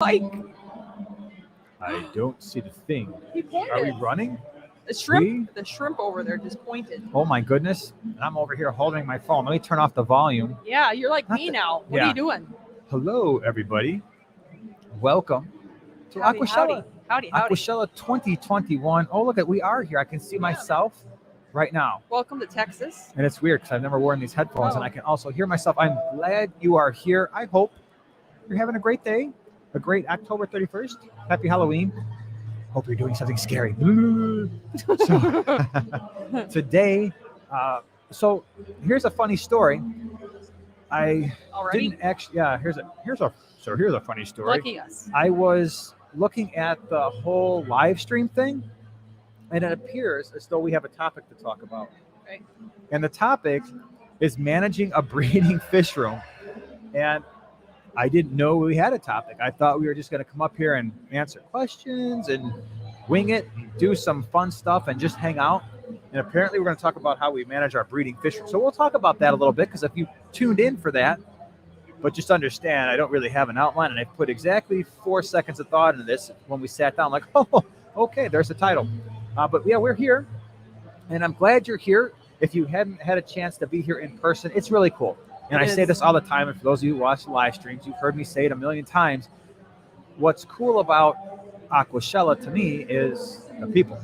Mike. I don't see the thing. He pointed. Are we running? The shrimp over there just pointed. Oh my goodness. And I'm over here holding my phone. Let me turn off the volume. Yeah, you're like me now. What are you doing? Hello, everybody. Welcome to Howdy, Aquashella. Howdy. Aquashella 2021. Oh, look, we are here. I can see myself right now. Welcome to Texas. And it's weird because I've never worn these headphones and I can also hear myself. I'm glad you are here. I hope you're having a great day, a great October 31st. Happy Halloween. Hope you're doing something scary. So, today, so here's a funny story. I didn't actually, here's a funny story. Lucky us. I was looking at the whole live stream thing, and it appears as though we have a topic to talk about. Okay. And the topic is managing a breeding fish room. And I didn't know we had a topic. I thought we were just going to come up here and answer questions and wing it, do some fun stuff, and just hang out. And apparently we're going to talk about how we manage our breeding fish room. So we'll talk about that a little bit, because if you tuned in for that, but just understand, I don't really have an outline, and I put exactly 4 seconds of thought into this when we sat down. I'm like, oh, okay, there's the title. But yeah, we're here, and I'm glad you're here. If you hadn't had a chance to be here in person, it's really cool. And I say this all the time, and for those of you who watch the live streams, you've heard me say it a million times. What's cool about Aquashella to me is the people,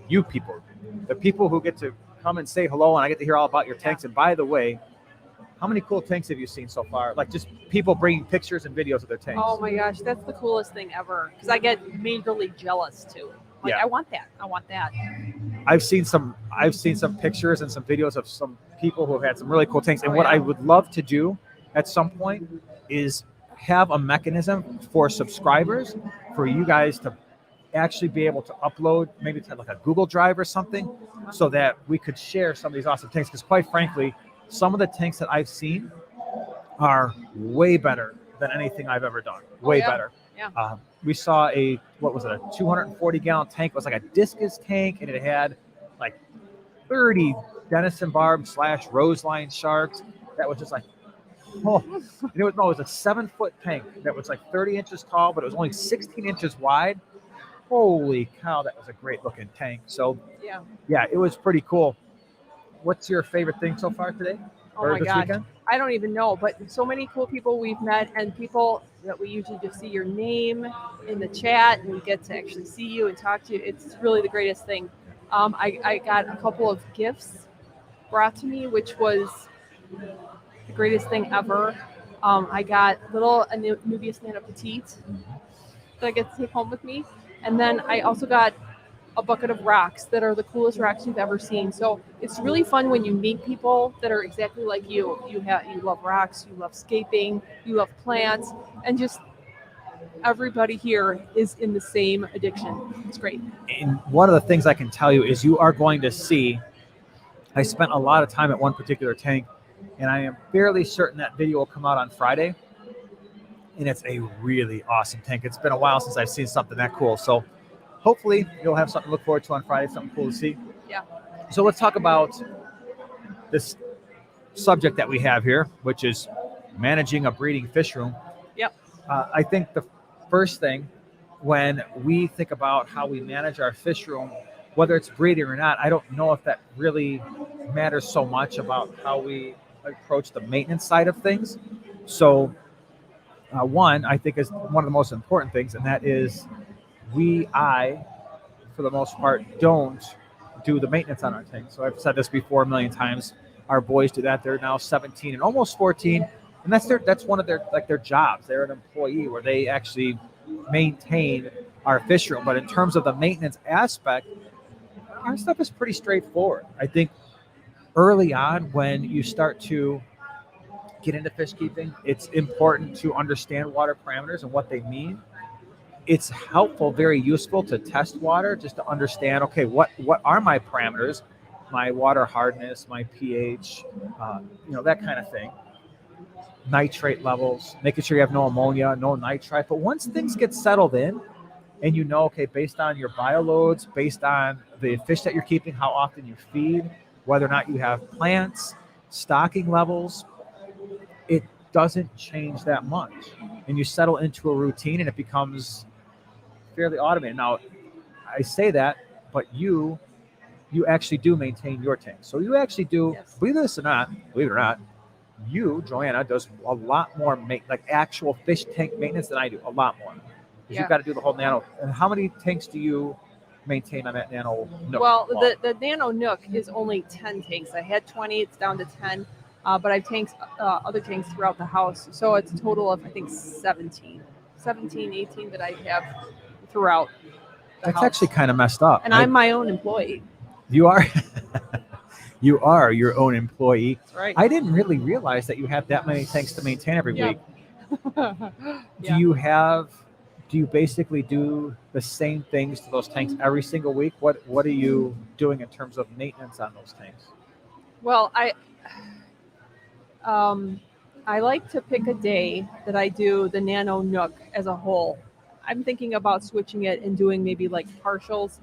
you people, the people who get to come and say hello, and I get to hear all about your tanks. And by the way, how many cool tanks have you seen so far? Like just people bringing pictures and videos of their tanks. Oh my gosh, that's the coolest thing ever, because I get majorly jealous too. Like, I want that. I've seen some pictures and some videos of some people who have had some really cool tanks. And what I would love to do at some point is have a mechanism for subscribers for you guys to actually be able to upload maybe to like a Google Drive or something, so that we could share some of these awesome tanks. Because quite frankly, some of the tanks that I've seen are way better than anything I've ever done. Way better. Yeah. We saw a 240-gallon tank. It was like a discus tank, and it had like 30 Denison barb / roseline sharks. That was just like, and it was a 7-foot tank that was like 30 inches tall, but it was only 16 inches wide. Holy cow, that was a great looking tank. So yeah, it was pretty cool. What's your favorite thing so far today? Oh my God, I don't even know, but so many cool people we've met, and people that we usually just see your name in the chat and we get to actually see you and talk to you. It's really the greatest thing. I got a couple of gifts brought to me, which was the greatest thing ever. I got little Anubias Nano Petite that I get to take home with me. And then I also got a bucket of rocks that are the coolest rocks you've ever seen. So it's really fun when you meet people that are exactly like you. You love rocks, you love scaping, you love plants, and just everybody here is in the same addiction. It's great. And one of the things I can tell you is you are going to see, I spent a lot of time at one particular tank, and I am fairly certain that video will come out on Friday. And it's a really awesome tank. It's been a while since I've seen something that cool. So hopefully you'll have something to look forward to on Friday, something cool to see. Yeah. So let's talk about this subject that we have here, which is managing a breeding fish room. Yep. I think the first thing when we think about how we manage our fish room, whether it's breeding or not, I don't know if that really matters so much about how we approach the maintenance side of things. So one, I think, is one of the most important things, and that is I, for the most part, don't do the maintenance on our tank. So I've said this before a million times. Our boys do that. They're now 17 and almost 14, and that's one of their jobs. They're an employee where they actually maintain our fish room. But in terms of the maintenance aspect, our stuff is pretty straightforward. I think early on, when you start to get into fish keeping, it's important to understand water parameters and what they mean. It's helpful, very useful to test water just to understand, okay, what are my parameters, my water hardness, my pH, that kind of thing. Nitrate levels, making sure you have no ammonia, no nitrite. But once things get settled in and you know, okay, based on your bioloads, based on the fish that you're keeping, how often you feed, whether or not you have plants, stocking levels, doesn't change that much. And you settle into a routine and it becomes fairly automated. Now, I say that, but you actually do maintain your tank. So you actually do, Yes. believe it or not, you, Joanna, does a lot more like actual fish tank maintenance than I do, a lot more. Because you've got to do the whole nano. And how many tanks do you maintain on that nano nook? Well, the nano nook is only 10 tanks. I had 20, it's down to 10, but I've tanks, other tanks throughout the house. So it's a total of, I think, 17, 18 that I have throughout the That's house. actually kind of messed up. And I'm my own employee. You are. You are your own employee. That's right. I didn't really realize that you had that many tanks to maintain every week. Yeah. Do you basically do the same things to those tanks every single week? What are you doing in terms of maintenance on those tanks? Well, I like to pick a day that I do the nano nook as a whole. I'm thinking about switching it and doing maybe like partials,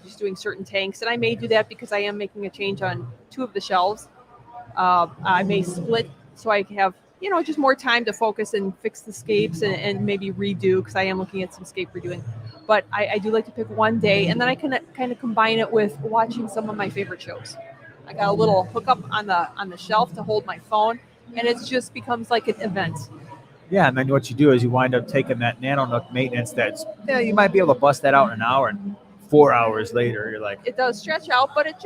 just doing certain tanks. And I may do that because I am making a change on 2 of the shelves. I may split so I have, just more time to focus and fix the scapes and maybe redo, because I am looking at some scape redoing. But I do like to pick one day, and then I can kind of combine it with watching some of my favorite shows. I got a little hookup on the shelf to hold my phone, and it just becomes like an event. Yeah, and then what you do is you wind up taking that nano nook maintenance that's, you might be able to bust that out in an hour, and 4 hours later you're like, it does stretch out, but it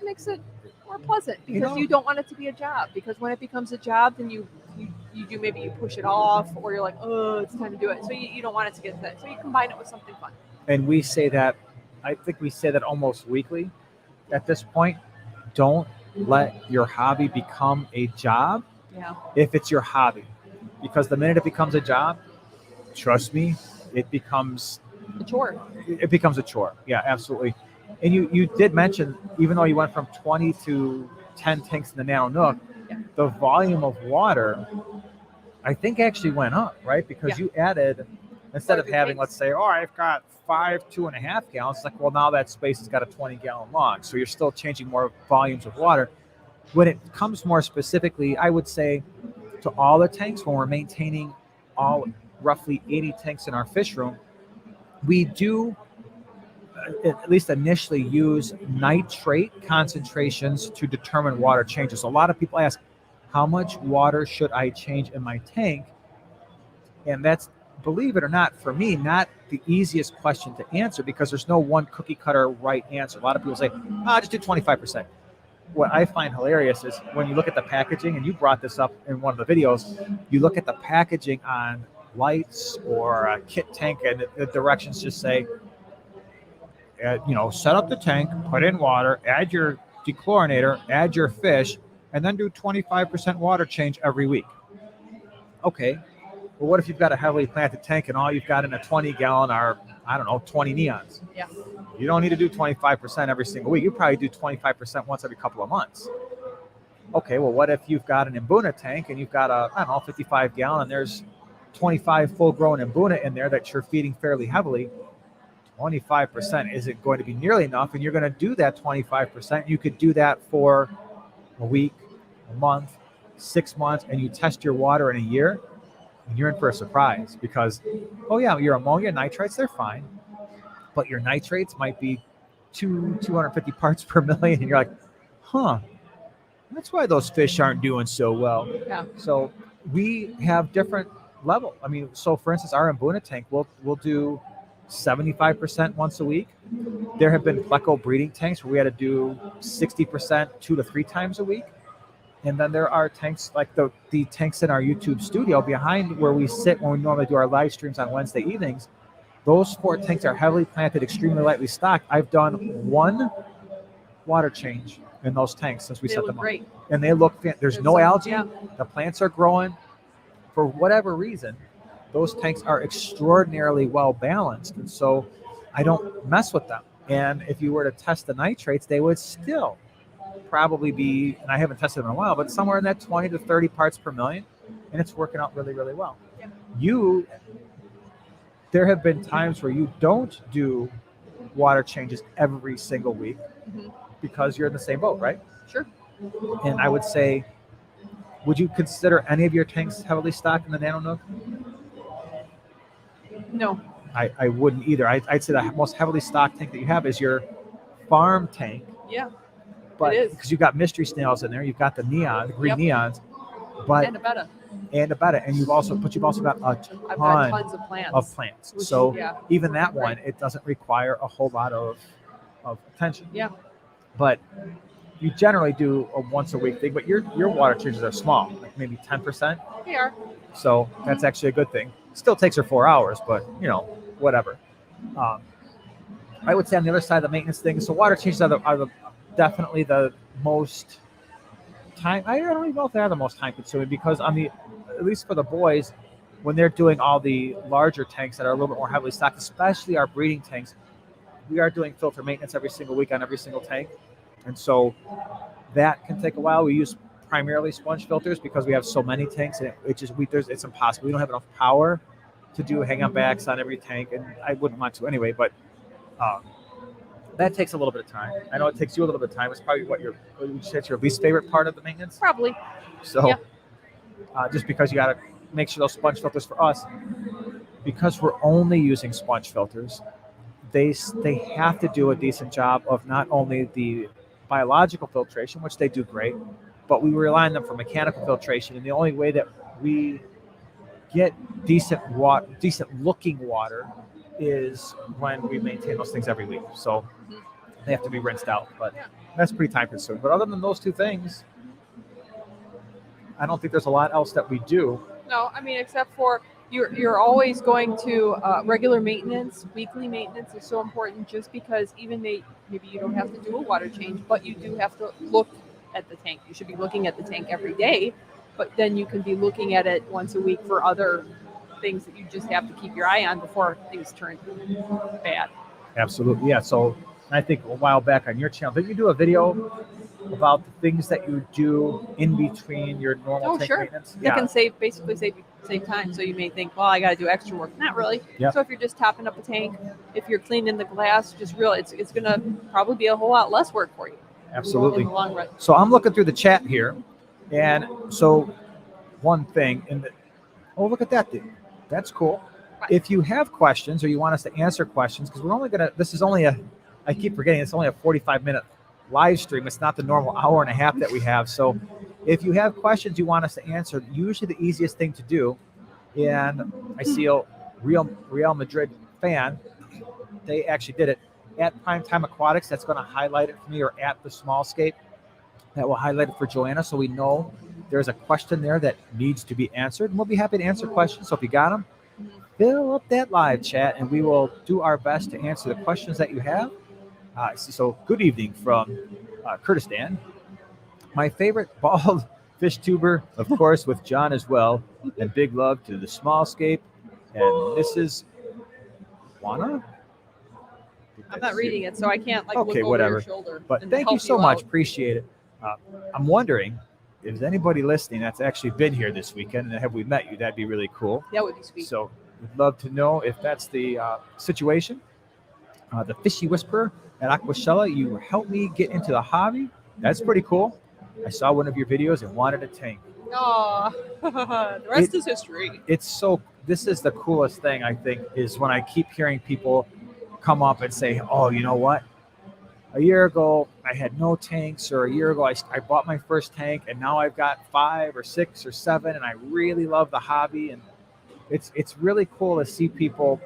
makes it more pleasant, because you don't want it to be a job. Because when it becomes a job, then you push it off, or you're like, oh, it's time to do it. So you don't want it to get that. So you combine it with something fun. And we say that, I think we say that almost weekly at this point. Don't let your hobby become a job. Yeah. If it's your hobby, because the minute it becomes a job, trust me, it becomes a chore. It becomes a chore. Yeah, absolutely. And you did mention, even though you went from 20 to 10 tanks in the nano nook, the volume of water, I think, actually went up, right? Because you added, instead of having, let's say, I've got 5 2.5 gallons, it's like, well, now that space has got a 20-gallon log. So you're still changing more volumes of water. When it comes more specifically, I would say to all the tanks, when we're maintaining all roughly 80 tanks in our fish room, we do, at least initially, use nitrate concentrations to determine water changes. So a lot of people ask, how much water should I change in my tank? And that's, believe it or not, for me, not the easiest question to answer, because there's no one cookie cutter right answer. A lot of people say, just do 25%. What I find hilarious is when you look at the packaging, and you brought this up in one of the videos, you look at the packaging on lights or a kit tank, and the directions just say, set up the tank, put in water, add your dechlorinator, add your fish, and then do 25% water change every week. Okay, well, what if you've got a heavily planted tank and all you've got in a 20-gallon are, 20 neons? Yeah. You don't need to do 25% every single week. You probably do 25% once every couple of months. Okay, well, what if you've got an Mbuna tank and you've got a, 55-gallon, and there's 25 full-grown Mbuna in there that you're feeding fairly heavily? 25% isn't going to be nearly enough, and you're going to do that 25%. You could do that for a week, a month, 6 months, and you test your water in a year, and you're in for a surprise, because, your ammonia nitrates, they're fine, but your nitrates might be 250 parts per million, and you're like, that's why those fish aren't doing so well. Yeah. So we have different level. So for instance, our Mbuna tank, we'll do 75% once a week. There have been pleco breeding tanks where we had to do 60% 2 to 3 times a week. And then there are tanks like the tanks in our YouTube studio behind where we sit when we normally do our live streams on Wednesday evenings. Those 4 tanks are heavily planted, extremely lightly stocked. I've done 1 water change in those tanks since we set them up. Great. And they look, there's no algae. Yeah. The plants are growing. For whatever reason, those tanks are extraordinarily well balanced. And so I don't mess with them. And if you were to test the nitrates, they would still probably be, and I haven't tested them in a while, but somewhere in that 20 to 30 parts per million. And it's working out really, really well. Yeah. There have been times where you don't do water changes every single week because you're in the same boat, right? Sure. And I would say Would you consider any of your tanks heavily stocked in the Nano Nook? No. I wouldn't either. I'd say the most heavily stocked tank that you have is your farm tank. Yeah. But it is. because you've got mystery snails in there, you've got the green neons, but And a betta. And you've also got a I've got ton tons of plants. of plants. Yeah. Even that one, it doesn't require a whole lot of attention. Yeah. But you generally do a once a week thing, but your water changes are small, like maybe 10%. They are. So that's actually a good thing. Still takes her 4 hours, but whatever. I would say on the other side of the maintenance thing, so water changes are definitely the most time. I don't even know if they are the most time consuming, because at least for the boys, when they're doing all the larger tanks that are a little bit more heavily stocked, especially our breeding tanks, we are doing filter maintenance every single week on every single tank. And so that can take a while. We use primarily sponge filters because we have so many tanks, and it's impossible. We don't have enough power to do hang-on backs on every tank, and I wouldn't want to anyway, but that takes a little bit of time. I know it takes you a little bit of time. It's probably what you said your least favorite part of the maintenance? Probably. So yeah. Just because you got to make sure those sponge filters for us, because we're only using sponge filters, they have to do a decent job of not only the biological filtration, which they do great, but we rely on them for mechanical filtration. And the only way that we get decent looking water is when we maintain those things every week. So they have to be rinsed out, but that's pretty time consuming. But other than those two things, I don't think there's a lot else that we do. No, I mean, except for you're always going to regular maintenance. Weekly maintenance is so important, just because even maybe you don't have to do a water change, but you do have to look at the tank. You should be looking at the tank every day, but then you can be looking at it once a week for other things that you just have to keep your eye on before things turn bad. Absolutely, yeah. So I think a while back on your channel, did you do a video about the things that you do in between your normal tank maintenance? Yeah. It can basically save time. So you may think, well, I got to do extra work. Not really. Yep. So if you're just topping up a tank, if you're cleaning the glass, it's going to probably be a whole lot less work for you. Absolutely. In the long run. So I'm looking through the chat here, and so one thing, look at that, dude. That's cool. Right. If you have questions or you want us to answer questions, because I keep forgetting, it's only a 45-minute live stream. It's not the normal hour and a half that we have. So if you have questions you want us to answer, usually the easiest thing to do, and I see a Real Madrid fan, they actually did it at Prime Time Aquatics. That's going to highlight it for me, or at the Small Scape, that will highlight it for Joanna, so we know there's a question there that needs to be answered. And we'll be happy to answer questions. So if you got them, fill up that live chat, and we will do our best to answer the questions that you have. So good evening from Kurdistan. My favorite bald fish tuber, of course, with John as well. And big love to the Small Scape. And this is Joanna. I'm not reading it, so I can't look over your shoulder. But thank you so much. Appreciate it. I'm wondering if there's anybody listening that's actually been here this weekend, and have we met you? That'd be really cool. That would be sweet. So we'd love to know if that's the situation. The Fishy Whisperer at Aquashella, you helped me get into the hobby. That's pretty cool. I saw one of your videos and wanted a tank. Oh, the rest is history. This is the coolest thing, I think, is when I keep hearing people come up and say, oh, you know what? A year ago, I had no tanks, or a year ago, I bought my first tank, and now I've got 5 or 6 or 7, and I really love the hobby. And it's really cool to see people.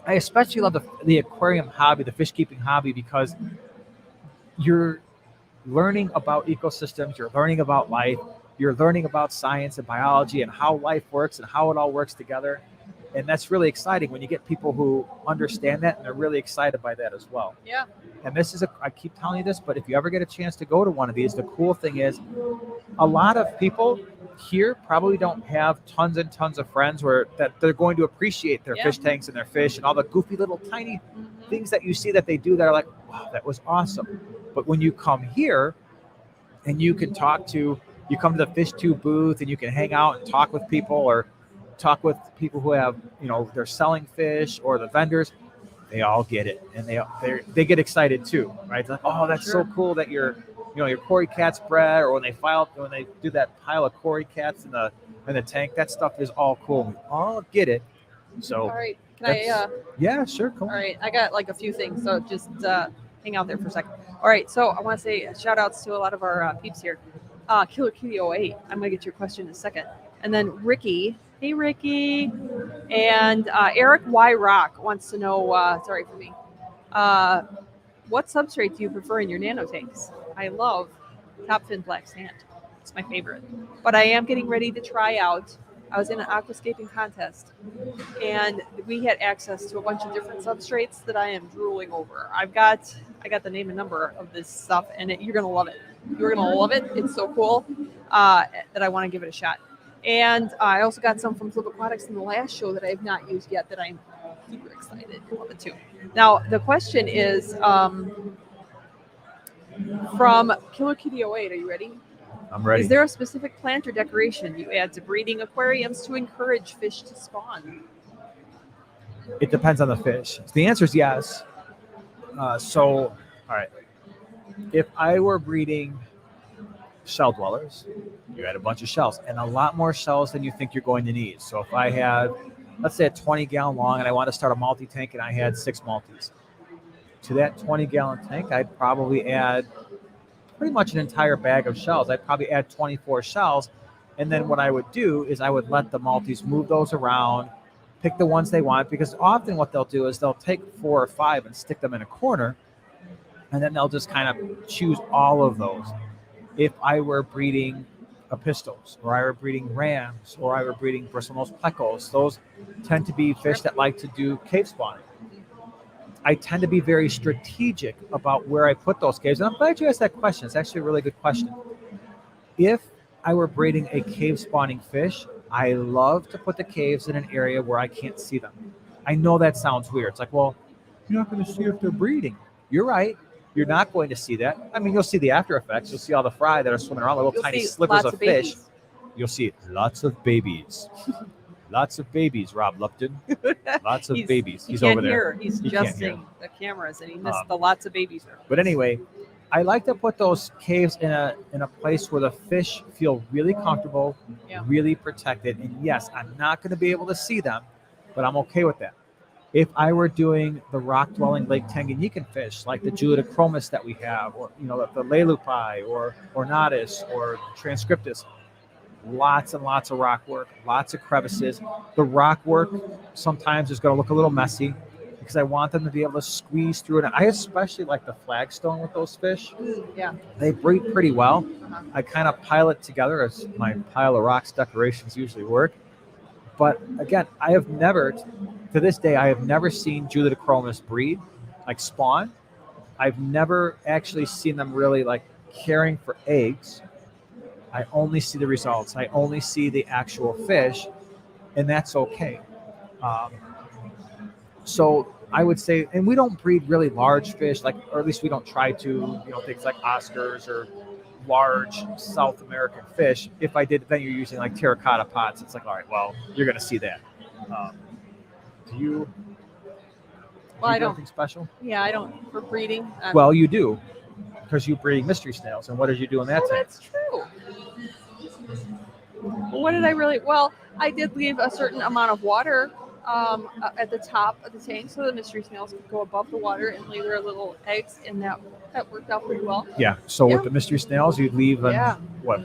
I especially love the aquarium hobby, the fish keeping hobby, because you're learning about ecosystems, you're learning about life, you're learning about science and biology and how life works and how it all works together. And that's really exciting when you get people who understand that and they're really excited by that as well. Yeah. And I keep telling you this, but if you ever get a chance to go to one of these, the cool thing is a lot of people here probably don't have tons and tons of friends that they're going to appreciate their fish tanks and their fish and all the goofy little tiny things that you see that they do that are like, wow, that was awesome. But when you come here and you come to the fish tube booth and you can hang out and talk with people, or talk with people who have, they're selling fish, or the vendors, they all get it, and they get excited too, right? Like, oh, that's so cool that you're your cory cats bred, or when they do that pile of cory cats in the tank, that stuff is all cool. We all get it. So All right. Can I? Yeah, sure, cool. All right. I got like a few things, so just hang out there for a second. All right. So I want to say shout outs to a lot of our peeps here. Killer Kitty 08. I'm gonna get your question in a second. And then Ricky. Hey Ricky. And Eric Y Rock wants to know. Sorry for me. What substrate do you prefer in your nano tanks? I love top fin black sand. It's my favorite. But I am getting ready to try out. I was in an aquascaping contest, and we had access to a bunch of different substrates that I am drooling over. I got the name and number of this stuff, and you're gonna love it. You're gonna love it. It's so cool that I want to give it a shot. And I also got some from Flip Aquatics in the last show that I have not used yet that I'm super excited to love it too. Now the question is from Killer Kitty 08. Are you ready? I'm ready. Is there a specific plant or decoration you add to breeding aquariums to encourage fish to spawn? It depends on the fish. The answer is yes. All right. If I were breeding shell dwellers, you add a bunch of shells, and a lot more shells than you think you're going to need. So if I had, let's say, a 20-gallon long, and I want to start a multi-tank, and I had 6 multis, to that 20-gallon tank, I'd probably add pretty much an entire bag of shells. I'd probably add 24 shells, and then what I would do is I would let the multis move those around, pick the ones they want, because often what they'll do is they'll take 4 or 5 and stick them in a corner, and then they'll just kind of choose all of those. If I were breeding pistols, or I were breeding rams, or I were breeding bristlenose plecos, those tend to be fish that like to do cave spawning. I tend to be very strategic about where I put those caves. And I'm glad you asked that question. It's actually a really good question. If I were breeding a cave spawning fish, I love to put the caves in an area where I can't see them. I know that sounds weird. It's like, well, you're not going to see if they're breeding. You're right. You're not going to see that. I mean, you'll see the after effects. You'll see all the fry that are swimming around, little tiny slivers of fish. You'll see lots of babies. Lots of babies, Rob Lupton. Lots of babies. He's over there. He's adjusting the cameras, and he missed the lots of babies. But anyway, I like to put those caves in a place where the fish feel really comfortable, really protected. And yes, I'm not going to be able to see them, but I'm okay with that. If I were doing the rock-dwelling Lake Tanganyika fish, like the Julidochromis that we have, or the Lelupi, or Ornatus, or Transcriptus, lots and lots of rock work, lots of crevices. The rock work sometimes is going to look a little messy because I want them to be able to squeeze through it. I especially like the flagstone with those fish. Yeah. They breed pretty well. I kind of pile it together as my pile of rocks decorations usually work. But again, I have never, to this day, I have never seen Julidochromis breed, like spawn. I've never actually seen them really like caring for eggs. I only see the results. I only see the actual fish, and that's okay. So I would say, and we don't breed really large fish, or at least we don't try to, things like Oscars or large South American fish. If I did, then you're using like terracotta pots. It's like, all right, well, you're going to see that. Do you? Well, I don't. Anything special? Yeah, I don't for breeding. Well, you do, because you breed mystery snails, and what did you do in that tank? That's true. What did I really? Well, I did leave a certain amount of water at the top of the tank so the mystery snails could go above the water and lay their little eggs, and that worked out pretty well. Yeah. So with the mystery snails, you'd leave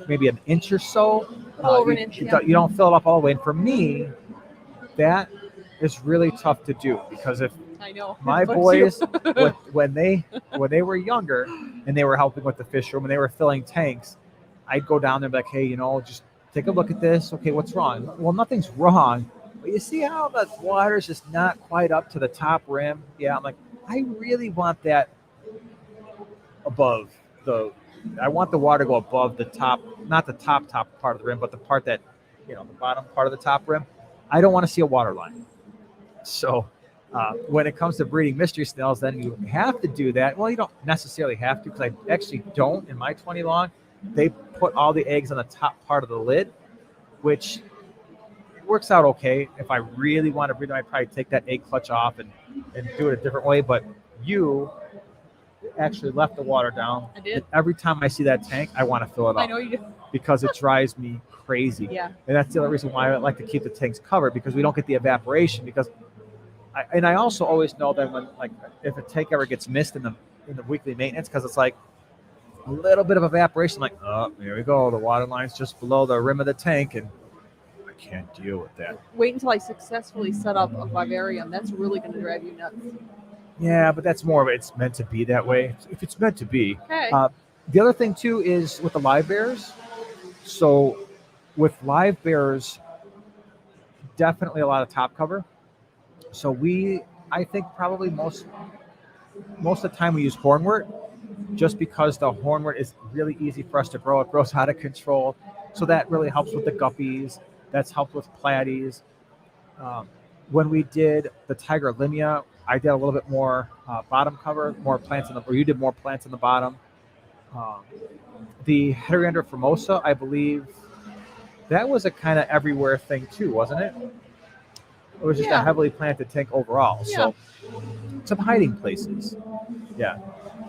maybe an inch or so. Over an inch. You don't fill it up all the way. And for me, that is really tough to do because if I know my boys when they were younger and they were helping with the fish room and they were filling tanks, I'd go down there and be like, hey, just take a look at this. Okay, what's wrong? Well, nothing's wrong. But you see how the water's just not quite up to the top rim? Yeah, I'm like, I really want that above I want the water to go above the top, not the top part of the rim, but the part that, the bottom part of the top rim. I don't want to see a water line. So when it comes to breeding mystery snails, then you have to do that. Well, you don't necessarily have to, because I actually don't in my 20 long. They put all the eggs on the top part of the lid, which works out okay. If I really want to breed them, I'd probably take that egg clutch off and do it a different way. But actually left the water down. I did. And every time I see that tank, I want to fill it up. I know you do. Because it drives me crazy. Yeah. And that's the other reason why I like to keep the tanks covered, because we don't get the evaporation. Because I also always know that when, like, if a tank ever gets missed in the weekly maintenance, because it's like a little bit of evaporation, like, oh, here we go, the water line's just below the rim of the tank, and I can't deal with that. Wait until I successfully set up a vivarium. That's really going to drive you nuts. Yeah, but that's more of it. It's meant to be that way. If it's meant to be. Okay. The other thing too is with the live bears. So with live bears, definitely a lot of top cover. So I think probably most of the time we use hornwort, just because the hornwort is really easy for us to grow. It grows out of control. So that really helps with the guppies. That's helped with platies. When we did the tiger limia, I did a little bit more bottom cover, more plants or you did more plants in the bottom. The Heteroandra formosa, I believe, that was a kind of everywhere thing too, wasn't it? It was just a heavily planted tank overall. Yeah. So some hiding places. Yeah.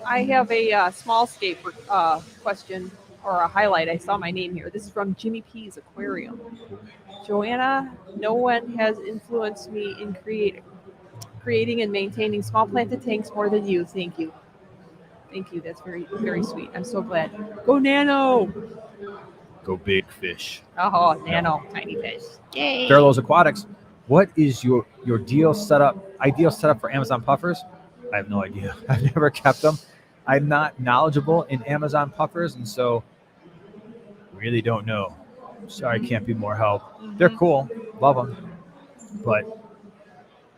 I have a Small Scape question or a highlight. I saw my name here. This is from Jimmy P's Aquarium. Joanna, no one has influenced me in creating and maintaining small planted tanks more than you. Thank you. Thank you. That's very, very sweet. I'm so glad. Go Nano. Go big fish. Oh, Nano, tiny fish. Yay. Fairlow's Aquatics. What is your ideal setup for Amazon puffers? I have no idea. I've never kept them. I'm not knowledgeable in Amazon puffers, and so really don't know. Sorry, I can't be more help. Mm-hmm. They're cool. Love them. But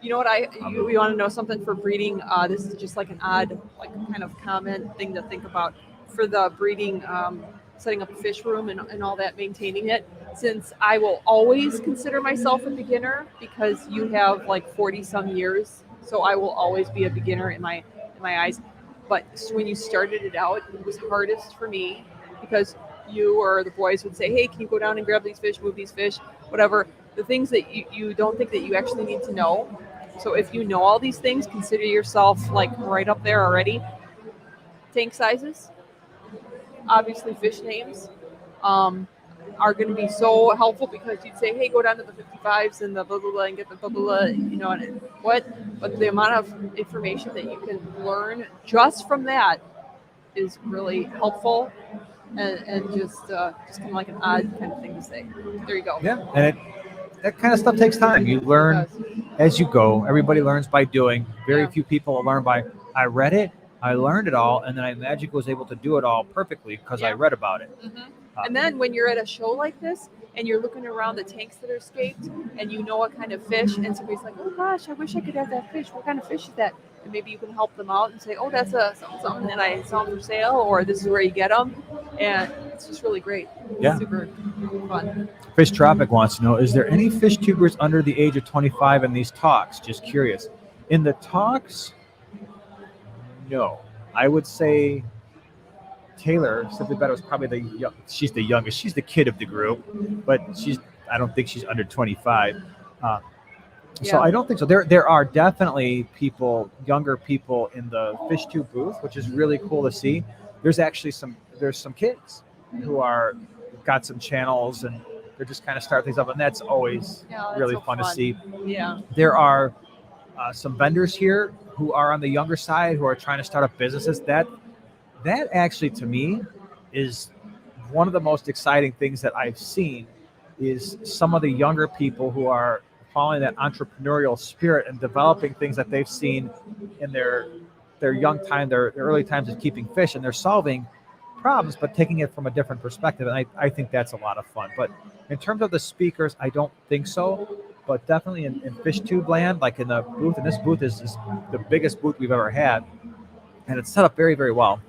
you know what? You want to know something for breeding? This is just like an odd, like kind of comment thing to think about for the breeding, setting up a fish room and all that, maintaining it. Since I will always consider myself a beginner because you have like 40 some years, so I will always be a beginner in my eyes. But when you started it out, it was hardest for me because you or the boys would say, hey, can you go down and grab these fish, move these fish, whatever. The things that you don't think that you actually need to know. So if you know all these things, consider yourself like right up there already. Tank sizes, obviously fish names, are going to be so helpful because you'd say, hey, go down to the 55s and the blah, blah, blah, and get the blah, blah, blah, you know, and what? But the amount of information that you can learn just from that is really helpful and just kind of like an odd kind of thing to say. There you go. yeah, and that kind of stuff takes time. You learn as you go. Everybody learns by doing. Very few people learn by, I read it, I learned it all, and then I magically was able to do it all perfectly because I read about it. Mm-hmm. And then when you're at a show like this and you're looking around the tanks that are scaped and you know what kind of fish, and somebody's like, oh gosh, I wish I could have that fish. What kind of fish is that? And maybe you can help them out and say, oh, that's a something and I saw them for sale, or this is where you get them. And it's just really great. Yeah. Super fun. Fish Tropic wants to know, is there any fish tubers under the age of 25 in these talks? Just curious. In the talks, no. I would say Taylor, Simply Better, was probably she's the youngest. She's the kid of the group, but I don't think she's under 25. So I don't think so. There are definitely younger people in the fish tube booth, which is really cool to see. There's actually some kids who got some channels and they're just kind of starting things up, and that's always really so fun to see. Yeah. There are some vendors here who are on the younger side who are trying to start up businesses. That actually, to me, is one of the most exciting things that I've seen is some of the younger people who are following that entrepreneurial spirit and developing things that they've seen in their young time, their early times of keeping fish, and they're solving problems, but taking it from a different perspective. And I think that's a lot of fun. But in terms of the speakers, I don't think so. But definitely in fish tube land, like in the booth, and this booth is the biggest booth we've ever had. And it's set up very, very well.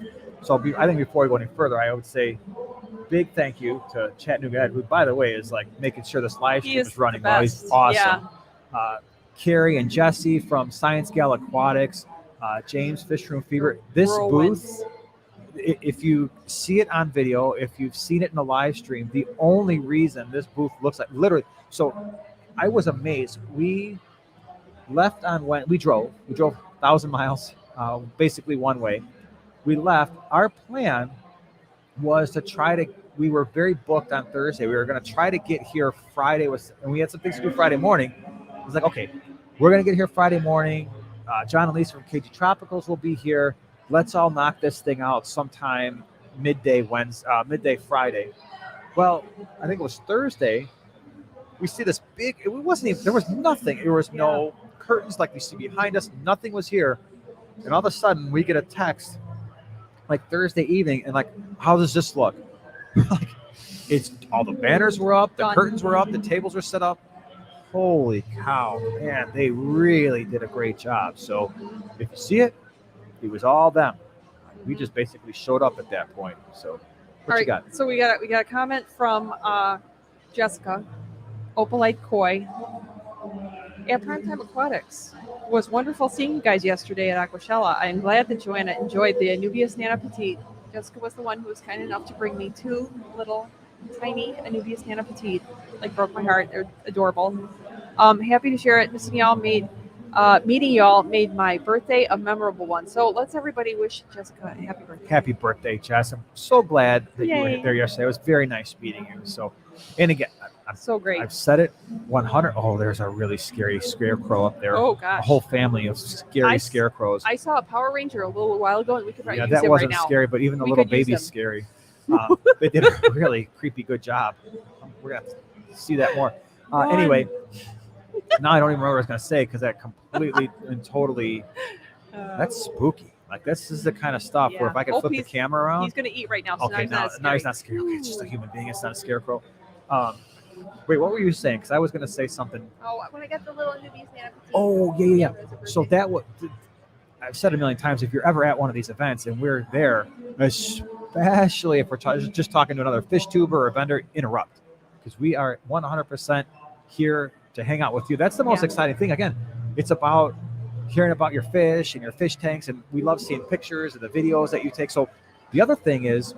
So I think before we go any further, I would say big thank you to Chattanooga Ed, who, by the way, is like making sure this live stream is running well. He's awesome. Yeah. Carrie and Jesse from Science Gal Aquatics, James Fish Room Fever. This booth, if you see it on video, if you've seen it in the live stream, the only reason this booth looks like literally. So I was amazed. We left on when we drove 1,000 miles, basically one way. we left. Our plan was to try to, we were very booked on Thursday. We were going to try to get here Friday, and we had some things to do Friday morning. I was like, okay, we're going to get here Friday morning. John and Lisa from KG Tropicals will be here. Let's all knock this thing out sometime midday Friday. Well, I think it was Thursday. We see this big, it wasn't even, there was nothing. There was no curtains like you see behind us. Nothing was here. And all of a sudden we get a text like Thursday evening and like, how does this look? Like, it's all the banners were up, the curtains were up, the tables were set up. Holy cow, man, they really did a great job. So if you see it, it was all them. We just basically showed up at that point. So what you got? So we got a comment from Jessica, Opalite Koi, at Prime Time Aquatics. It was wonderful seeing you guys yesterday at Aquashella. I'm glad that Joanna enjoyed the Anubias Nana Petite. Jessica was the one who was kind enough to bring me 2 little tiny Anubias Nana Petite. Like, broke my heart. They're adorable. Happy to share it. Meeting y'all made my birthday a memorable one. So let's everybody wish Jessica a happy birthday. Happy birthday, Jess. I'm so glad that Yay. you were there yesterday. It was very nice meeting you. So, and again, I'm so great. I've said it 100. Oh, there's a really scary scarecrow up there. Oh gosh, a whole family of scary scarecrows. I saw a Power Ranger a little while ago, and we could probably use that him wasn't right now. scary, but even the little baby's scary. They did a really creepy good job. We're gonna have to see that more. Anyway, now I don't even remember what I was gonna say because that completely and totally. That's spooky. Like this is the kind of stuff where if I could flip the camera around, he's gonna eat right now. So okay, now he's not scary. Okay, it's just a human being. It's not a scarecrow. Wait, what were you saying? Because I was going to say something. Oh, when I got the little newbies Nana Petite. Oh, yeah. So that was, I've said a million times, if you're ever at one of these events and we're there, especially if we're just talking to another fish tuber or a vendor, interrupt. Because we are 100% here to hang out with you. That's the most exciting thing. Again, it's about hearing about your fish and your fish tanks, and we love seeing pictures and the videos that you take. So the other thing is,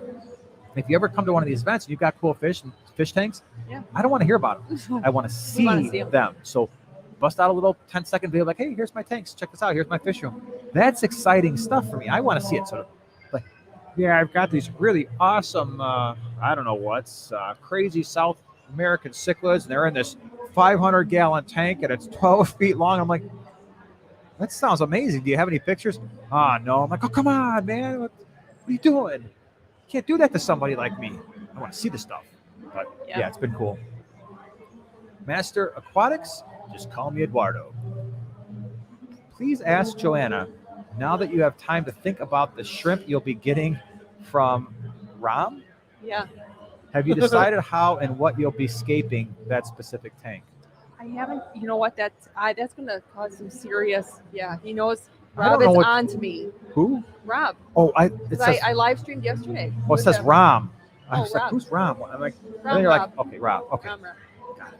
if you ever come to one of these events and you've got cool fish and fish tanks, I don't want to hear about them. I want to see them. So bust out a little 10-second video like, hey, here's my tanks. Check this out. Here's my fish room. That's exciting stuff for me. I want to see it. So like, I've got these really awesome, I don't know what's, crazy South American cichlids, and they're in this 500-gallon tank, and it's 12 feet long. I'm like, that sounds amazing. Do you have any pictures? No. I'm like, oh, come on, man. What are you doing? Can't do that to somebody like me. I want to see the stuff. But yeah, it's been cool. Master Aquatics, just call me Eduardo. Please ask Joanna, now that you have time to think about the shrimp you'll be getting from Ram. Yeah. Have you decided how and what you'll be scaping that specific tank? I haven't. You know what? That's going to cause some serious. Yeah, he knows. Rob is on to me. Who? Rob. Oh, I live streamed yesterday. Oh, it says Ram. I was like, who's Ram? I'm like, Rob, and you're like, okay, Rob. Okay.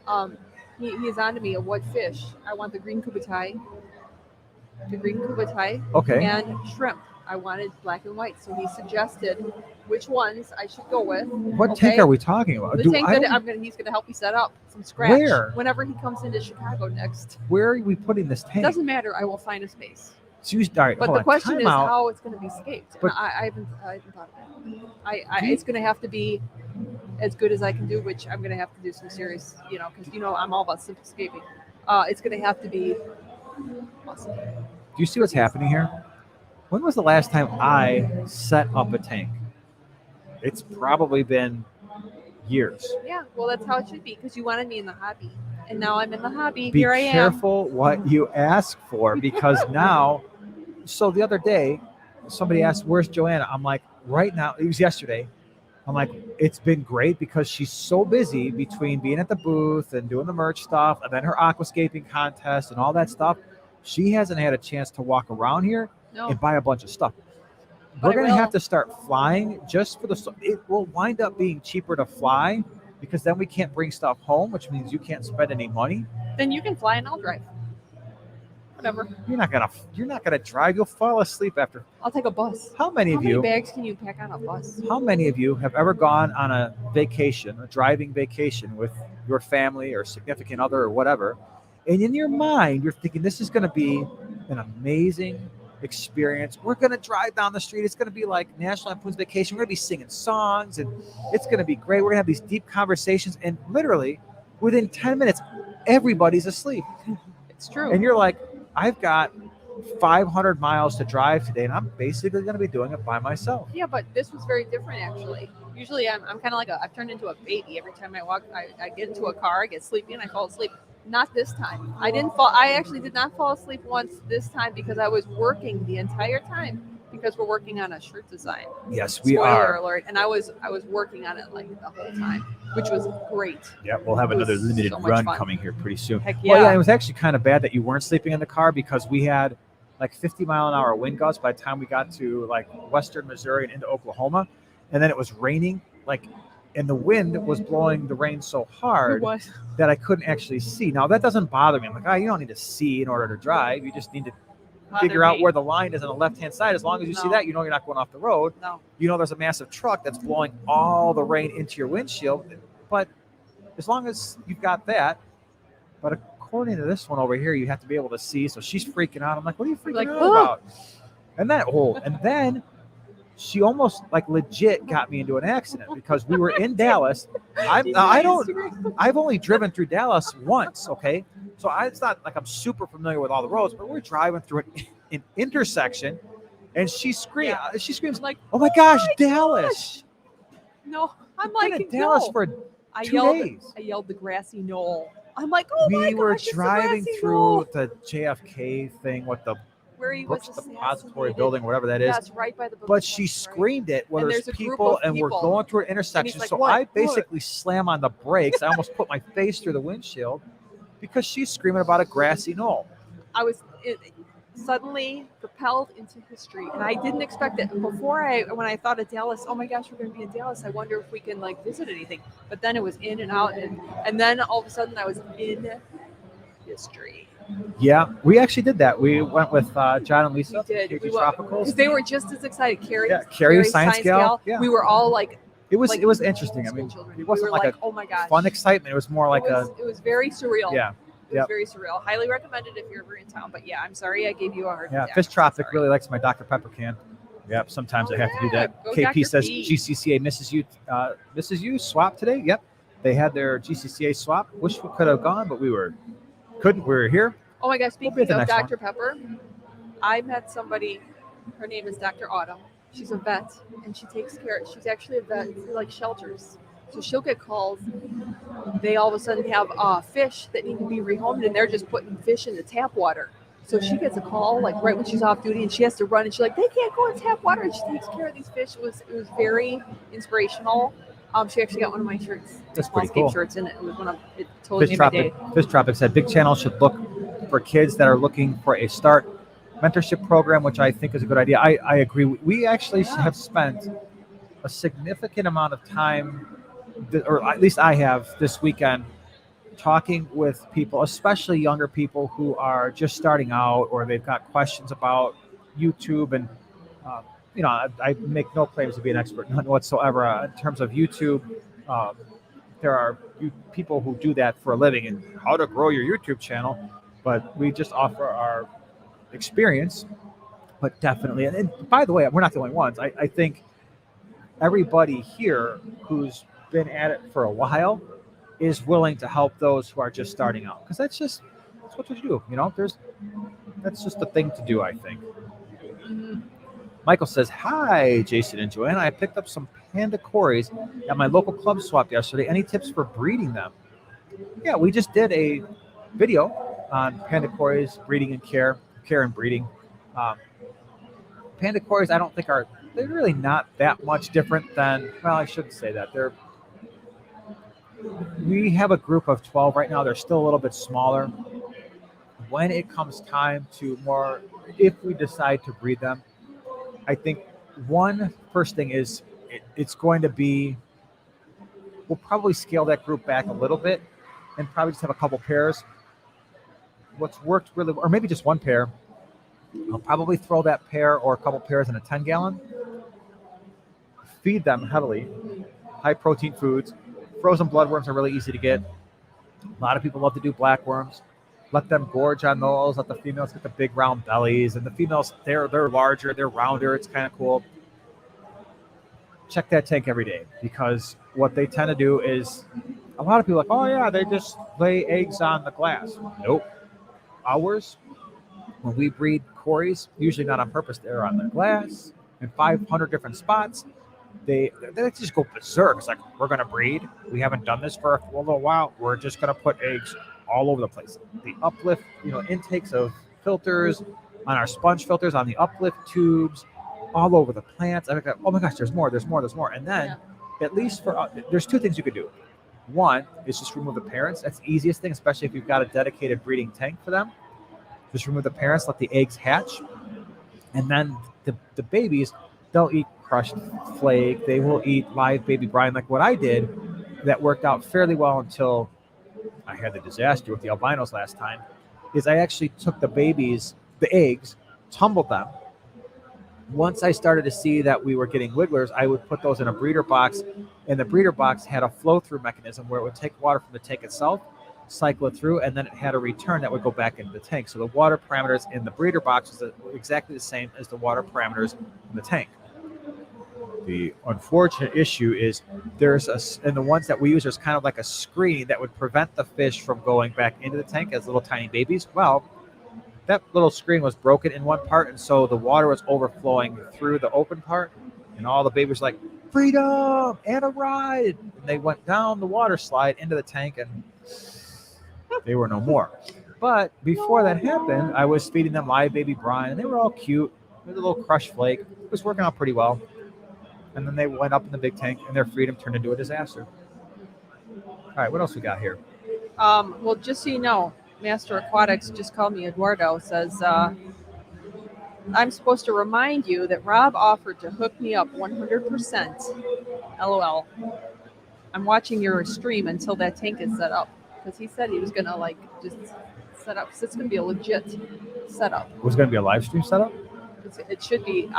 Rob. He's on to me of what fish. I want the green kubatai. Okay. And shrimp. I wanted black and white. So he suggested which ones I should go with. What tank are we talking about? The tank that he's going to help me set up from scratch. Where? Whenever he comes into Chicago next. Where are we putting this tank? Doesn't matter. I will find a space. So but the question is how it's going to be scaped. And I haven't thought of it. It's going to have to be as good as I can do, which I'm going to have to do some serious, because I'm all about simple scaping. It's going to have to be awesome. Do you see what's happening here? When was the last time I set up a tank? It's probably been years. Yeah, well, that's how it should be, because you wanted me in the hobby. And now I'm in the hobby. Be Here I am. Be careful what you ask for, because now, so the other day, somebody asked, where's Joanna? I'm like, right now, it was yesterday. I'm like, it's been great because she's so busy between being at the booth and doing the merch stuff and then her aquascaping contest and all that stuff. She hasn't had a chance to walk around here and buy a bunch of stuff. We're going to have to start flying just for it will wind up being cheaper to fly because then we can't bring stuff home, which means you can't spend any money. Then you can fly and I'll drive. Whatever. You're not gonna drive. You'll fall asleep after. How take a bus. How many bags can you pack on a bus? How many of you have ever gone on a vacation, a driving vacation with your family or significant other or whatever, and in your mind you're thinking this is going to be an amazing experience. We're going to drive down the street. It's going to be like National Lampoon's Vacation. We're going to be singing songs, and it's going to be great. We're going to have these deep conversations, and literally within 10 minutes, everybody's asleep. It's true. And you're like, I've got 500 miles to drive today, and I'm basically going to be doing it by myself. Yeah, but this was very different, actually. Usually I'm kind of like I've turned into a baby every time I walk. I get into a car, I get sleepy, and I fall asleep. Not this time. I actually did not fall asleep once this time because I was working the entire time because we're working on a shirt design. Yes, we Spoiler are. alert. And I was working on it like the whole time, which was great. Yeah, we'll have another limited run coming here pretty soon. Heck yeah. Well, yeah, it was actually kind of bad that you weren't sleeping in the car because we had like 50-mile-an-hour wind gusts by the time we got to like western Missouri and into Oklahoma. And then it was raining, and the wind was blowing the rain so hard that I couldn't actually see. Now, that doesn't bother me. I'm like, you don't need to see in order to drive. You just need to figure out where the line is on the left-hand side. As long as you see that, you know you're not going off the road. No. You know there's a massive truck that's blowing all the rain into your windshield. But as long as you've got that, but according to this one over here, you have to be able to see. So she's freaking out. I'm like, what are you freaking out about? And then she almost legit got me into an accident because we were in Dallas. I've only driven through Dallas once. Okay. So it's not like I'm super familiar with all the roads, but we're driving through an intersection and she screams like, "Oh my gosh, Dallas." No, I'm like, in Dallas for 2 days. I yelled the grassy knoll. I'm like, oh my gosh, we were driving through the JFK thing with the where he Brooks was Depository Building, whatever that is. Yes, right by the but she screamed it where there's people and we're going through an intersection. Like, so I basically slam on the brakes. I almost put my face through the windshield because she's screaming about a grassy knoll. I was suddenly propelled into history, and I didn't expect it. When I thought of Dallas, oh my gosh, we're going to be in Dallas. I wonder if we can visit anything. But then it was in and out, and then all of a sudden I was in history. Yeah, we actually did that. We went with John and Lisa. We did. Tropicals. Because they were just as excited. Carrie Science Gal. Yeah. We were all like. It was interesting. I mean, it wasn't like a oh my gosh, fun excitement. It was more like it was very surreal. Yeah. It was very surreal. Highly recommended if you're ever in town. But yeah, I'm sorry I gave you a hard time. Yeah, Fish Tropic really likes my Dr. Pepper can. Yep, sometimes I have to do that. KP Dr. says P. GCCA misses you swap today. Yep, they had their GCCA swap. Wish we could have gone, but we couldn't. We were here. Oh my gosh, speaking of Dr. Pepper, I met somebody, her name is Dr. Autumn. She's a vet, and she takes care, she's actually a vet for shelters. So she'll get calls. They all of a sudden have fish that need to be rehomed, and they're just putting fish in the tap water. So she gets a call right when she's off duty, and she has to run, and she's like, they can't go in tap water, and she takes care of these fish. It was very inspirational. She actually got one of my shirts. That's Small pretty Scape cool. Shirts, and it totally made my day. Fish Tropic said big channel should look for kids that are looking for a start mentorship program, which I think is a good idea. I agree. We actually have spent a significant amount of time, or at least I have this weekend, talking with people, especially younger people who are just starting out or they've got questions about YouTube. And, I make no claims to be an expert, none whatsoever in terms of YouTube. There are people who do that for a living and how to grow your YouTube channel. But we just offer our experience, but definitely. And by the way, we're not the only ones. I think everybody here who's been at it for a while is willing to help those who are just starting out. Because that's what you do. That's just the thing to do, I think. Mm-hmm. Michael says, hi, Jason and Joanna. I picked up some panda cories at my local club swap yesterday. Any tips for breeding them? Yeah, we just did a video on panda cories, breeding and care and breeding. Panda cories, I don't think they're really not that much different than, well, I shouldn't say that. We have a group of 12 right now. They're still a little bit smaller. When it comes time to if we decide to breed them, I think first thing is it's going to be, we'll probably scale that group back a little bit and probably just have a couple pairs. What's worked really, or maybe just one pair, I'll probably throw that pair or a couple pairs in a 10-gallon, feed them heavily, high protein foods. Frozen bloodworms are really easy to get. A lot of people love to do black worms. let them gorge on those. Let the females get the big round bellies, and the females they're larger, they're rounder. It's kind of cool. Check that tank every day, because what they tend to do is a lot of people are like, oh yeah, they just lay eggs on the glass. Nope. Ours, when we breed cories, usually not on purpose, they're on the glass in 500 different spots. They just go berserk. It's like, we're going to breed. We haven't done this for a little while. We're just going to put eggs all over the place. The uplift, intakes of filters on our sponge filters, on the uplift tubes, all over the plants. I think, oh my gosh, there's more. And then, at least there's two things you could do. One is just remove the parents. That's the easiest thing, especially if you've got a dedicated breeding tank for them. Just remove the parents, let the eggs hatch. And then the babies, they'll eat crushed flake. They will eat live baby brine. Like what I did, that worked out fairly well until I had the disaster with the albinos last time, is I actually took the eggs, tumbled them. Once I started to see that we were getting wigglers, I would put those in a breeder box, and the breeder box had a flow-through mechanism where it would take water from the tank itself, cycle it through, and then it had a return that would go back into the tank. So the water parameters in the breeder box is exactly the same as the water parameters in the tank. The unfortunate issue is and the ones that we use, there's kind of like a screen that would prevent the fish from going back into the tank as little tiny babies. Well, that little screen was broken in one part, and so the water was overflowing through the open part, and all the babies were like, freedom and a ride. And they went down the water slide into the tank, and they were no more. But before that happened, I was feeding them live baby brine, and they were all cute with a little crushed flake. It was working out pretty well. And then they went up in the big tank, and their freedom turned into a disaster. All right, what else we got here? Well, just so you know, Master Aquatics just called me. Eduardo says, I'm supposed to remind you that Rob offered to hook me up 100%. LOL. I'm watching your stream until that tank is set up, because he said he was going to just set up. So it's going to be a legit setup. Was it going to be a live stream setup? It should be,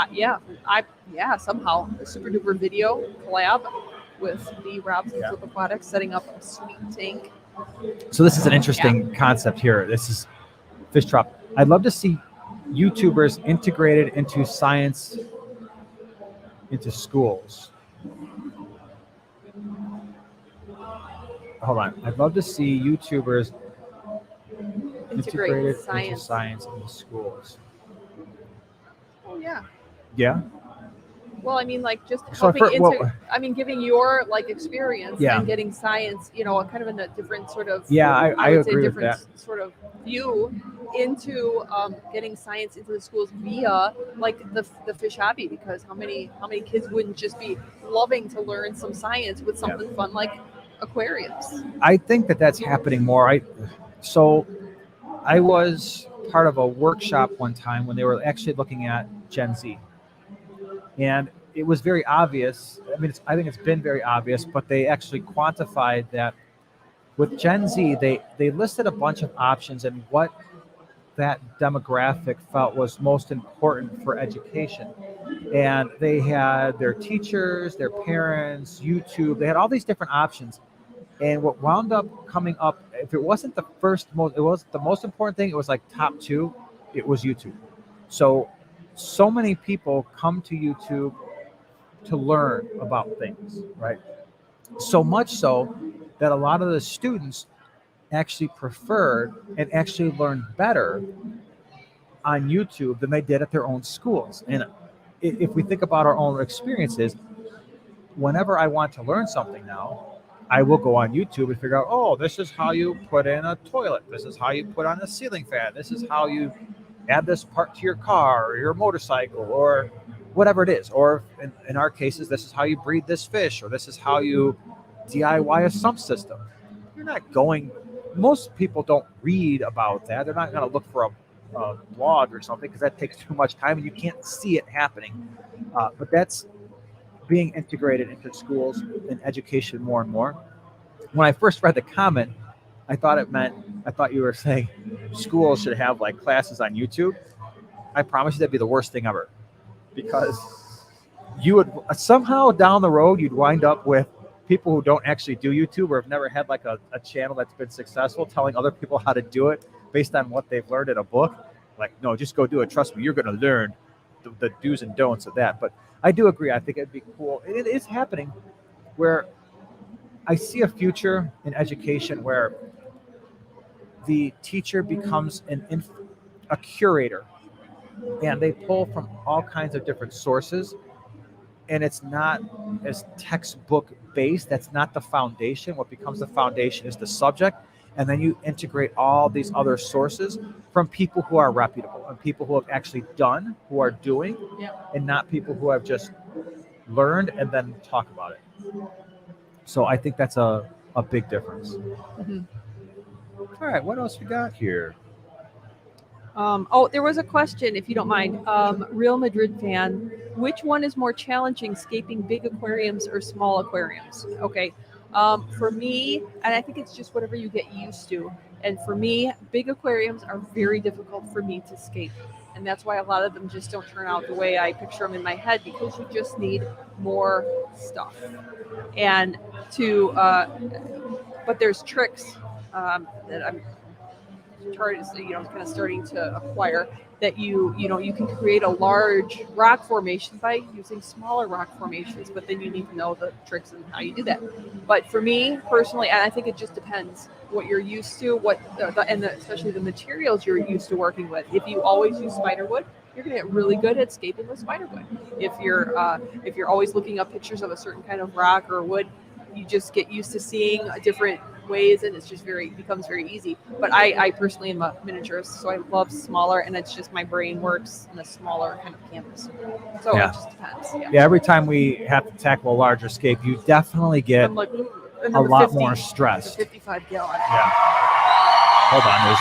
somehow a super duper video collab with the Rob's Aquatics, setting up a sweet tank. So this is an interesting concept here. This is Fish Drop. I'd love to see YouTubers integrated into science, into schools. Hold on. I'd love to see YouTubers integrated into science in schools. Oh, yeah. Yeah? Well, I mean, just helping, giving your experience and getting science, kind of in a different sort of, I agree with that. Sort of view into getting science into the schools via the fish hobby, because how many kids wouldn't just be loving to learn some science with something fun like aquariums? I think that's happening more. So I was part of a workshop one time when they were actually looking at Gen Z. And it was very obvious. I think it's been very obvious, but they actually quantified that with Gen Z, they listed a bunch of options and what that demographic felt was most important for education. And they had their teachers, their parents, YouTube, they had all these different options. And what wound up coming up, if it wasn't the most important thing, it was top two, it was YouTube. So many people come to YouTube to learn about things, right? So much so that a lot of the students actually preferred and actually learned better on YouTube than they did at their own schools. And if we think about our own experiences, whenever I want to learn something now, I will go on YouTube and figure out, oh, this is how you put in a toilet. This is how you put on a ceiling fan. This is how you add this part to your car or your motorcycle or whatever it is. Or in our cases, this is how you breed this fish, or this is how you DIY a sump system. You're not going, most people don't read about that. They're not going to look for a blog or something, because that takes too much time and you can't see it happening. But that's being integrated into schools and education more and more. When I first read the comment, I thought you were saying schools should have classes on YouTube. I promise you that'd be the worst thing ever, because you would somehow down the road, you'd wind up with people who don't actually do YouTube or have never had a channel that's been successful telling other people how to do it based on what they've learned in a book. Like, no, just go do it. Trust me, you're going to learn the do's and don'ts of that. But I do agree. I think it'd be cool. It is happening where I see a future in education where the teacher becomes a curator, and they pull from all kinds of different sources, and it's not as textbook based. That's not the foundation. What becomes the foundation is the subject, and then you integrate all these other sources from people who are reputable and people who have actually done, who are doing, and not people who have just learned and then talk about it. So I think that's a big difference. Mm-hmm. All right, what else we got here? There was a question, if you don't mind. Real Madrid fan, which one is more challenging, scaping big aquariums or small aquariums? Okay. For me, and I think it's just whatever you get used to. And for me, big aquariums are very difficult for me to scape. And that's why a lot of them just don't turn out the way I picture them in my head, because you just need more stuff. And but there's tricks that I'm kind of starting to acquire, that you can create a large rock formation by using smaller rock formations, but then you need to know the tricks and how you do that. But for me personally, and I think it just depends what you're used to, especially the materials you're used to working with. If you always use spiderwood, you're going to get really good at scaping with spiderwood. If you're always looking up pictures of a certain kind of rock or wood, you just get used to seeing different ways, and it's just becomes very easy. But I personally am a miniaturist, so I love smaller, and it's just my brain works in a smaller kind of canvas. So Yeah. It just depends. Yeah, every time we have to tackle a larger scape, you definitely get I'm like, a lot more stressed. 55 gallon. Yeah. Hold on, there's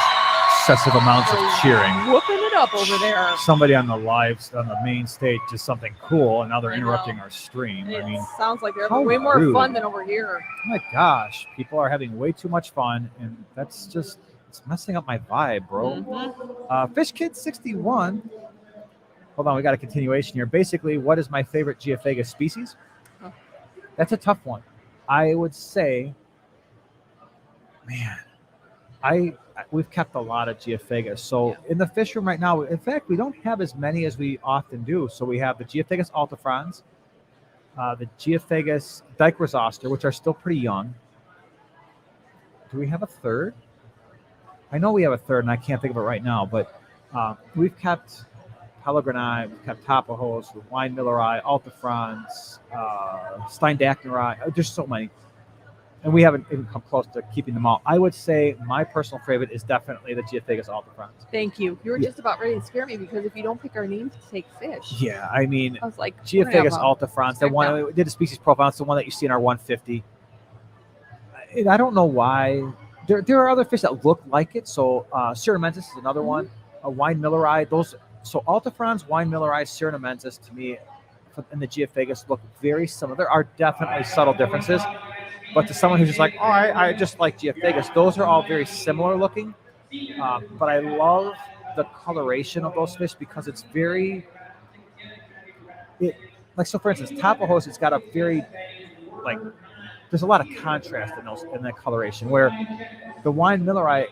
excessive amounts of cheering. Whooping it up over there. Somebody on the main stage did something cool, and now they're I know. interrupting our stream. It I mean, sounds like they're how having way more rude. fun than over here. oh my gosh, people are having way too much fun, and that's just, it's messing up my vibe, bro. Mhm. Fish Kid 61. Hold on, we got a continuation here. Basically, what is my favorite geophagus species? Huh. That's a tough one. I would say, man, we've kept a lot of geophagus. So in the fish room right now, in fact, we don't have as many as we often do. So we have the geophagus altifrons, the geophagus dicrososter, which are still pretty young. Do we have a third? I know we have a third, and I can't think of it right now. But we've kept Pellegrini, we've kept Tapajos, Wine Milleri, altifrons, Steindachnerai. There's so many. And we haven't even come close to keeping them all. I would say my personal favorite is definitely the geophagus altifrons. Thank you. You were just about ready to scare me, because if you don't pick our names to take fish. Yeah, I mean, I was like, geophagus altifrons, the one we did a species profile, it's the one that you see in our 150. And I don't know why. There are other fish that look like it. So Cerenamensis is another one. Wine Milleri, those. So altifrons, Wine Milleri, Cerenamensis, to me, and the geophagus look very similar. There are definitely subtle differences. But to someone who's just like, oh, I just like geophagus, those are all very similar looking. But I love the coloration of those fish, because it's very, so for instance, Tapajos, it's got a very, there's a lot of contrast in that coloration, where the Wine Milleri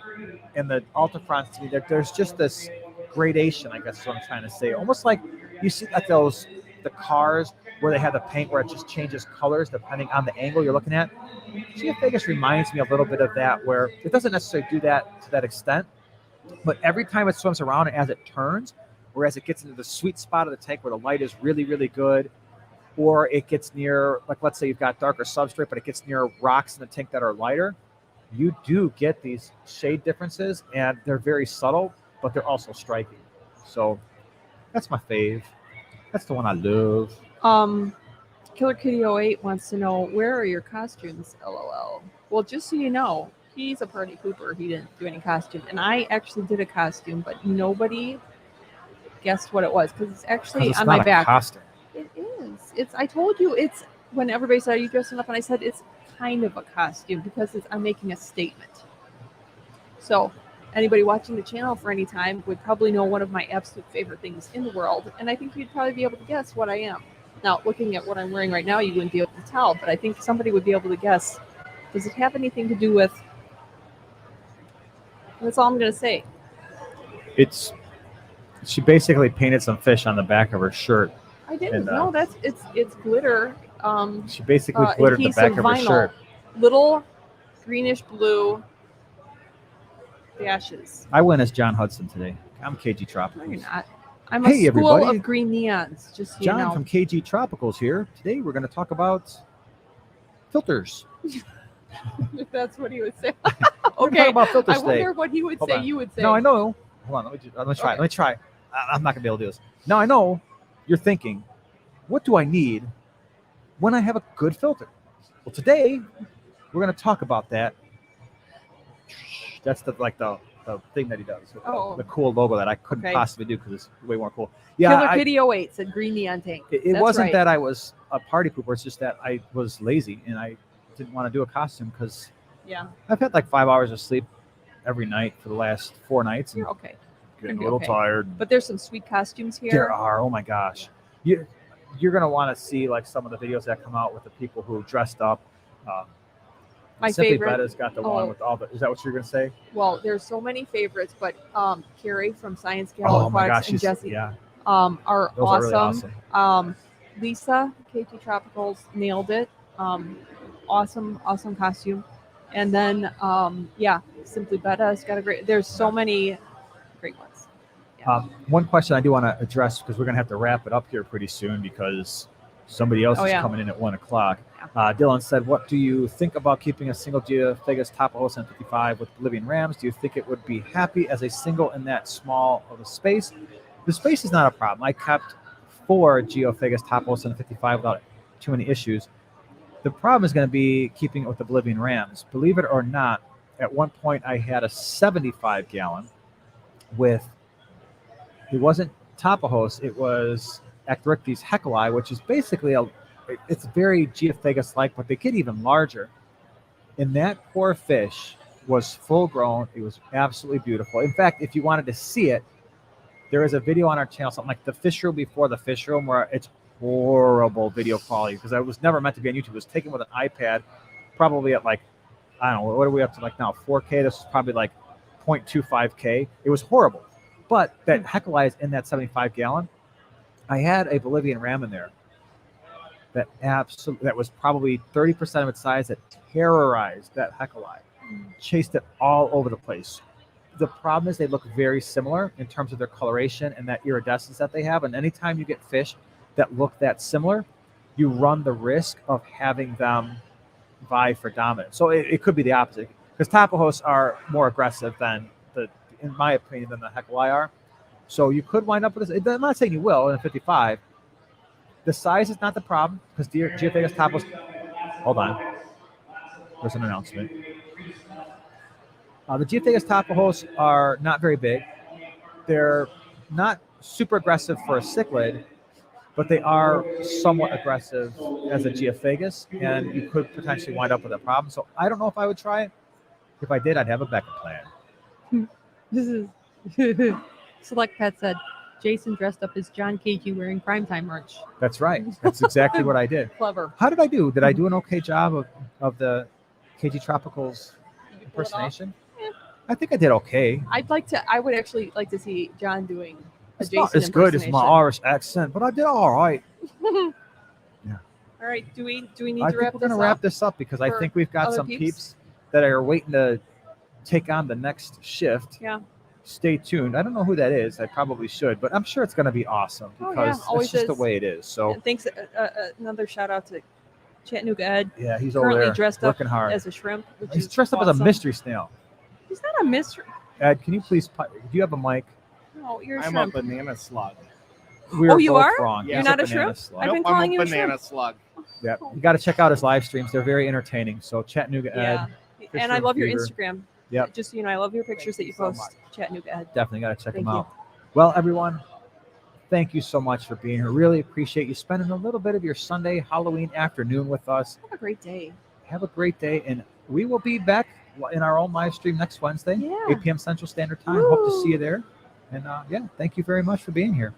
and the altifrons, to me, there's just this gradation, I guess is what I'm trying to say. Almost like you see at the cars where they have the paint where it just changes colors depending on the angle you're looking at. Geophagus reminds me a little bit of that, where it doesn't necessarily do that to that extent, but every time it swims around and as it turns, or as it gets into the sweet spot of the tank where the light is really, really good, or it gets near, let's say you've got darker substrate, but it gets near rocks in the tank that are lighter, you do get these shade differences, and they're very subtle, but they're also striking. So that's my fave. That's the one I love. Killer Kitty 08 wants to know, where are your costumes? LOL. Well, just so you know, he's a party pooper. He didn't do any costume, and I actually did a costume, but nobody guessed what it was, because it's actually on my back. Costume. It is. I told you, it's when everybody said, "Are you dressing up?" and I said it's kind of a costume, because I'm making a statement. So anybody watching the channel for any time would probably know one of my absolute favorite things in the world, and I think you'd probably be able to guess what I am. Now, looking at what I'm wearing right now, you wouldn't be able to tell, but I think somebody would be able to guess. Does it have anything to do with That's all I'm gonna say. She basically painted some fish on the back of her shirt. I didn't. And, No, it's glitter. She basically glittered the back of her shirt. Little greenish blue dashes. I went as John Hudson today. I'm KG Tropicals. No, you're not. I'm a school everybody. of green neons. Just so John you know. from KG Tropicals here. Today we're going to talk about filters. That's what he would say. We're Okay. talk about filters I today. wonder what he would Hold say. on. You would say. No, I know. Hold on. Let me try. Okay. Let me try. I'm not going to be able to do this. Now I know you're thinking, what do I need when I have a good filter? Well, today we're going to talk about that. That's the thing that he does. Oh. The cool logo that I couldn't Okay. possibly do because it's way more cool. Killer Yeah, Kitty 08 said green neon tank. it That's wasn't right. that I was a party pooper. It's just that I was lazy and I didn't want to do a costume because Yeah, I've had like 5 hours of sleep every night for the last 4 nights. And you're okay. getting be a little okay. tired. But there's some sweet costumes here. There are. Oh my gosh. You're going to want to see like some of the videos that come out with the people who dressed up. My Simply favorite. Betta's got the one with all the. Is that what you're going to say? Well, there's so many favorites, but Carrie from Science Gal Oh my Aquatics gosh. and Jesse Yeah. are Those are really awesome. Lisa, KT Tropicals, nailed it. Awesome costume. And then, Simply Betta's got a great. There's so many great ones. One question I do want to address because we're going to have to wrap it up here pretty soon because somebody else is coming in at 1 o'clock. Dylan said, what do you think about keeping a single geophagus Tapajos and 55 with Oblivion Rams? Do you think it would be happy as a single in that small of a space? The space is not a problem. I kept 4 geophagus Tapajos and 55 without too many issues. The problem is going to be keeping it with Oblivion Rams. Believe it or not, at one point I had a 75-gallon with, it wasn't Tapajos, it was Actorictes heckeli, which is basically it's very geophagus-like, but they get even larger. And that poor fish was full grown. It was absolutely beautiful. In fact, if you wanted to see it, there is a video on our channel, something like the fish room before the fish room, where it's horrible video quality because it was never meant to be on YouTube. It was taken with an iPad, probably at like, I don't know, what are we up to like now? 4K. This is probably like 0.25K. It was horrible. But that heckeli is in that 75-gallon. I had a Bolivian ram in there that was probably 30% of its size that terrorized that heckeli, chased it all over the place. The problem is they look very similar in terms of their coloration and that iridescence that they have. And anytime you get fish that look that similar, you run the risk of having them vie for dominance. So it could be the opposite because Tapajos are more aggressive in my opinion, than the heckeli are. So you could wind up with this. I'm not saying you will in a 55. The size is not the problem because geophagus Tapajos. Hold on. There's an announcement. The geophagus Tapajos are not very big. They're not super aggressive for a cichlid, but they are somewhat aggressive as a geophagus, and you could potentially wind up with a problem. So I don't know if I would try it. If I did, I'd have a backup plan. This is Select Pet said, Jason dressed up as John KG wearing Primetime merch. That's right. That's exactly what I did. Clever. How did I do? Did I do an okay job of the KG Tropicals impersonation? Yeah. I think I did okay. I would actually like to see John doing a It's Jason not as good as my impersonation. Irish accent, but I did all right. Yeah. All right. Do we need I to think wrap we're this going up? to wrap this up because I for think we've got other some peeps? peeps that are waiting to take on the next shift. Yeah. Stay tuned. I don't know who that is. I probably should, but I'm sure it's going to be awesome Oh, yeah. because Always it's just the is. way it is. So And thanks. Another shout out to Chattanooga Ed. yeah, he's over Currently there dressed up working hard. as a shrimp. Which He's is dressed up as a awesome. mystery snail. He's not a mystery. Ed, can you please? Do you have a mic? No, you're a I'm shrimp. a banana slug. We are you both are? wrong. You're He's not a banana shrimp? slug. I've been I'm calling a you a banana shrimp. slug. Yeah, you got to check out his live streams. They're very entertaining. So Chattanooga Yeah. Ed, And I Fisher love your Fever. Instagram. Yep. Just so you know, I love your pictures that you so post. much. Chattanooga Ed. Definitely got to check Thank them you. out. Well, everyone, thank you so much for being here. Really appreciate you spending a little bit of your Sunday, Halloween afternoon with us. Have a great day. Have a great day, and we will be back in our own live stream next Wednesday, Yeah. 8 p.m. Central Standard Time. Hope to Woo. see you there. And yeah, thank you very much for being here.